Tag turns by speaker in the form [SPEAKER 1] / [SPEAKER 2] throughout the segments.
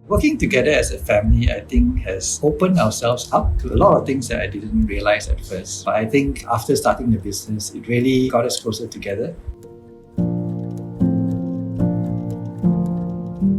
[SPEAKER 1] Working together as a family, I think, has opened ourselves up to a lot of things that I didn't realize at first. But I think after starting the business, it really got us closer together.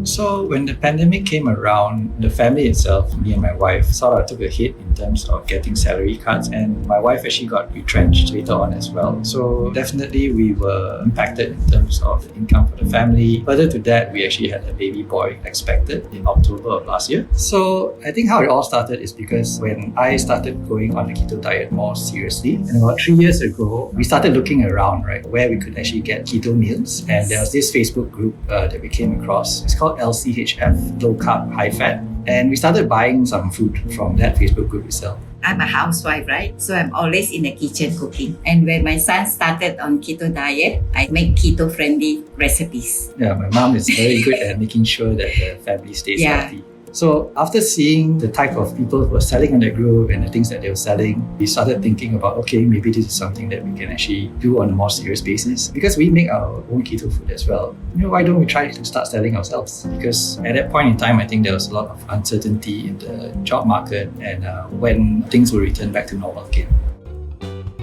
[SPEAKER 1] So when the pandemic came around, the family itself, me and my wife, sort of took a hit in terms of getting salary cuts, and my wife actually got retrenched later on as well. So definitely we were impacted in terms of income for the family. Further to that, we actually had a baby boy expected in October of last year. So I think how it all started is because when I started going on the keto diet more seriously, and about 3 years ago, we started looking around, right, where we could actually get keto meals. And there was this Facebook group that we came across. It's called LCHF, Low Carb, High Fat. And we started buying some food from that Facebook group itself.
[SPEAKER 2] I'm a housewife, right? So I'm always in the kitchen cooking. And when my son started on keto diet, I make keto-friendly recipes.
[SPEAKER 1] Yeah, my mom is very good at making sure that the family stays healthy. So after seeing the type of people who were selling on the group and the things that they were selling, we started thinking about, okay, maybe this is something that we can actually do on a more serious basis. Because we make our own keto food as well. Why don't we try to start selling ourselves? Because at that point in time, I think there was a lot of uncertainty in the job market and when things will return back to normal again.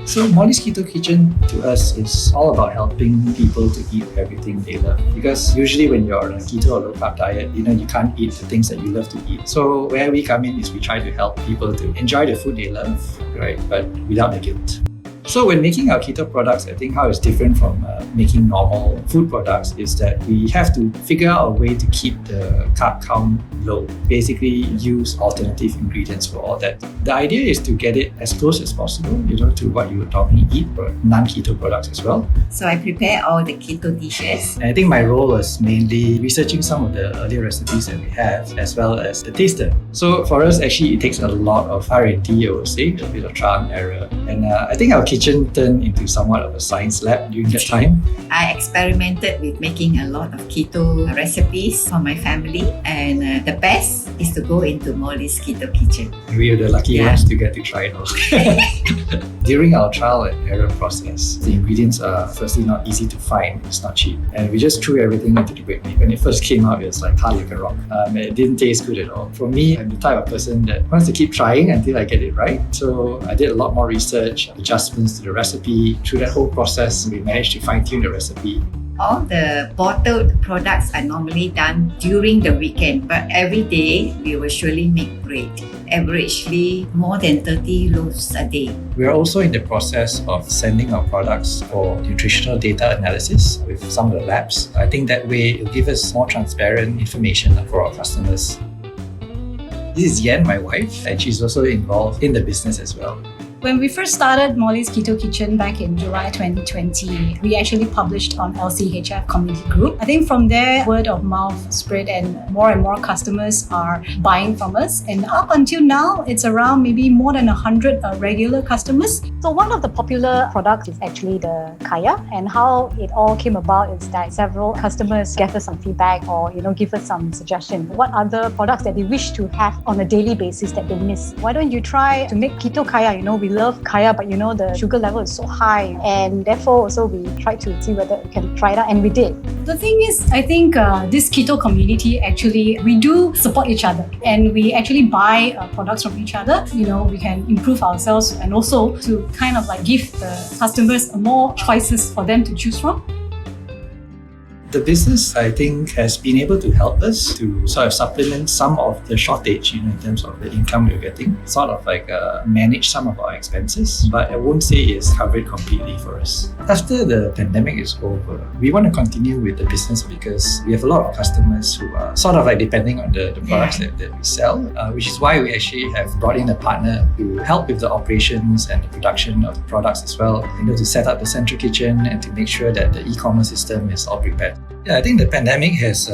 [SPEAKER 1] So Mollys Keto Kitchen to us is all about helping people to eat everything they love. Because usually when you're on a keto or low carb diet, you can't eat the things that you love to eat. So where we come in is we try to help people to enjoy the food they love, right? But without the guilt. So when making our keto products, I think how it's different from making normal food products is that we have to figure out a way to keep the carb count low. Basically use alternative ingredients for all that. The idea is to get it as close as possible, to what you would normally eat for non-keto products as well.
[SPEAKER 2] So I prepare all the keto dishes.
[SPEAKER 1] And I think my role was mainly researching some of the earlier recipes that we have as well as the taster. So for us, actually, it takes a lot of R&D, I would say, a bit of trial and error. And I think our kitchen turned into somewhat of a science lab during that time.
[SPEAKER 2] I experimented with making a lot of keto recipes for my family, and the best is to go into Mollys Keto Kitchen.
[SPEAKER 1] We are the lucky ones to get to try it all. During our trial and error process, the ingredients are firstly not easy to find, it's not cheap. And we just threw everything into the bread mix. When it first came out, it was like hard like a rock. It didn't taste good at all. For me, I'm the type of person that wants to keep trying until I get it right. So I did a lot more research, adjustments to the recipe. Through that whole process, we managed to fine-tune the recipe.
[SPEAKER 2] All the bottled products are normally done during the weekend, but every day we will surely make bread. Averagely more than 30 loaves a day.
[SPEAKER 1] We are also in the process of sending our products for nutritional data analysis with some of the labs. I think that way it will give us more transparent information for our customers. This is Yen, my wife, and she's also involved in the business as well.
[SPEAKER 3] When we first started Mollys Keto Kitchen back in July 2020, we actually published on LCHF community group. I think from there, word of mouth spread and more customers are buying from us. And up until now, it's around maybe more than 100 regular customers.
[SPEAKER 4] So one of the popular products is actually the kaya, and how it all came about is that several customers gave us some feedback or give us some suggestions. What other products that they wish to have on a daily basis that they miss? Why don't you try to make keto kaya? We love kaya, but the sugar level is so high, and therefore also we tried to see whether we can try it out, and we did.
[SPEAKER 3] The thing is, I think this keto community, actually, we do support each other, and we actually buy products from each other. We can improve ourselves, and also to kind of give the customers more choices for them to choose from.
[SPEAKER 1] The business, I think, has been able to help us to sort of supplement some of the shortage, in terms of the income we're getting, sort of manage some of our expenses, but I won't say it's covered completely for us. After the pandemic is over, we want to continue with the business because we have a lot of customers who are sort of depending on the products that we sell, which is why we actually have brought in a partner to help with the operations and the production of the products as well, to set up the central kitchen and to make sure that the e-commerce system is all prepared. Yeah, I think the pandemic has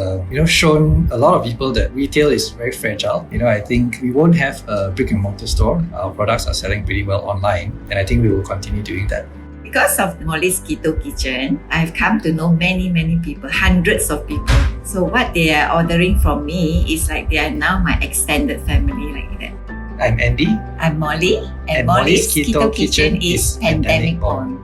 [SPEAKER 1] shown a lot of people that retail is very fragile. I think we won't have a brick and mortar store. Our products are selling pretty well online, and I think we will continue doing that.
[SPEAKER 2] Because of Mollys Keto Kitchen, I've come to know many people, hundreds of people. So what they are ordering from me is they are now my extended family like that.
[SPEAKER 1] I'm Andy.
[SPEAKER 2] I'm Molly, and Mollys Keto Kitchen is pandemic born.